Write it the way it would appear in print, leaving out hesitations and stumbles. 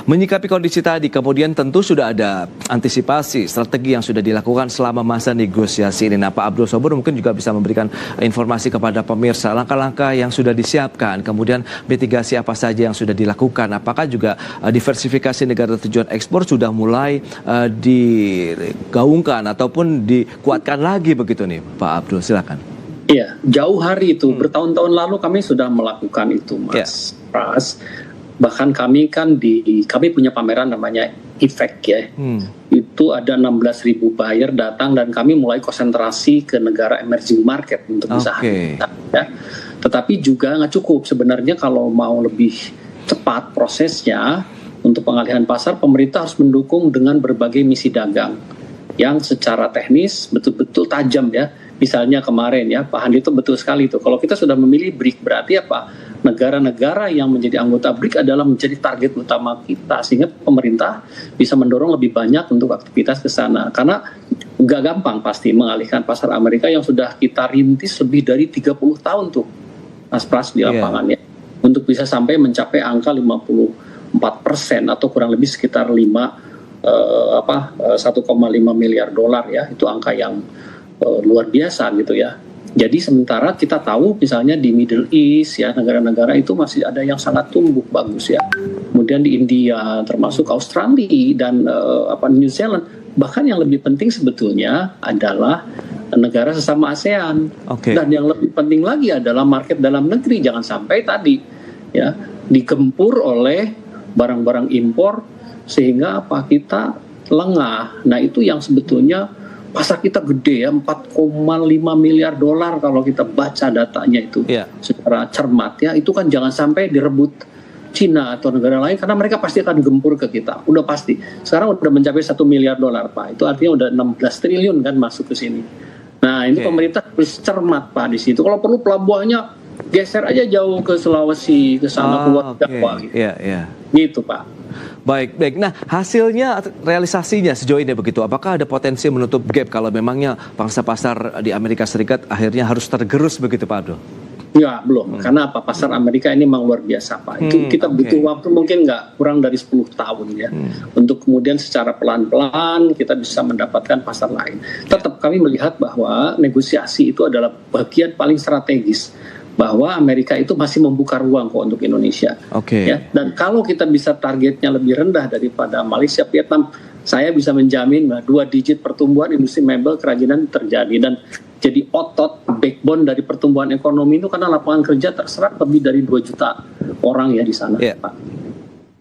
Menyikapi kondisi tadi, kemudian tentu sudah ada antisipasi, strategi yang sudah dilakukan selama masa negosiasi ini. Nah, Pak Abdul Sobur mungkin juga bisa memberikan informasi kepada pemirsa, langkah-langkah yang sudah disiapkan, kemudian mitigasi apa saja yang sudah dilakukan. Apakah juga diversifikasi negara tujuan ekspor sudah mulai digaungkan ataupun dikuatkan lagi begitu nih, Pak Abdul, silakan. Iya, jauh hari itu, bertahun-tahun lalu kami sudah melakukan itu, Mas Pras. Bahkan kami punya pameran namanya IFEC ya. Itu ada 16.000 buyer datang dan kami mulai konsentrasi ke negara emerging market untuk usaha kita ya. Tetapi juga nggak cukup sebenarnya, kalau mau lebih cepat prosesnya untuk pengalihan pasar, pemerintah harus mendukung dengan berbagai misi dagang yang secara teknis betul-betul tajam ya. Misalnya kemarin ya, Pak Handi itu betul sekali itu. Kalau kita sudah memilih BRIC, berarti apa? Negara-negara yang menjadi anggota BRIC adalah menjadi target utama kita, sehingga pemerintah bisa mendorong lebih banyak untuk aktivitas ke sana. Karena nggak gampang pasti mengalihkan pasar Amerika yang sudah kita rintis lebih dari 30 tahun tuh, Mas Pras, di lapangan ya. Untuk bisa sampai mencapai angka 54% atau kurang lebih sekitar 1,5 miliar dolar ya. Itu angka yang luar biasa gitu ya. Jadi sementara kita tahu misalnya di Middle East ya, negara-negara itu masih ada yang sangat tumbuh bagus ya. Kemudian di India, termasuk Australia dan New Zealand. Bahkan yang lebih penting sebetulnya adalah negara sesama ASEAN. Dan yang lebih penting lagi adalah market dalam negeri. Jangan sampai tadi ya digempur oleh barang-barang impor sehingga kita lengah. Nah, itu yang sebetulnya pasar kita gede ya, 4,5 miliar dolar kalau kita baca datanya itu secara cermat ya. Itu kan jangan sampai direbut Cina atau negara lain, karena mereka pasti akan gempur ke kita, udah pasti. Sekarang udah mencapai 1 miliar dolar Pak, itu artinya udah 16 triliun kan masuk ke sini. Nah ini pemerintah harus cermat Pak di situ. Kalau perlu pelabuhannya geser aja jauh ke Sulawesi, ke sana keluar Jawa gitu. Gitu Pak. Baik. Nah, hasilnya, realisasinya sejauh ini begitu. Apakah ada potensi menutup gap kalau memangnya pangsa pasar di Amerika Serikat akhirnya harus tergerus begitu, Pak Abdul? Ya, belum. Karena apa? Pasar Amerika ini memang luar biasa, Pak. Itu kita butuh waktu mungkin nggak kurang dari 10 tahun ya. Untuk kemudian secara pelan-pelan kita bisa mendapatkan pasar lain. Tetap kami melihat bahwa negosiasi itu adalah bagian paling strategis, bahwa Amerika itu masih membuka ruang kok untuk Indonesia. Ya. Dan kalau kita bisa targetnya lebih rendah daripada Malaysia, Vietnam, saya bisa menjamin 2 digit pertumbuhan industri mebel kerajinan terjadi, dan jadi otot backbone dari pertumbuhan ekonomi itu karena lapangan kerja terserap lebih dari 2 juta orang ya di sana, Pak.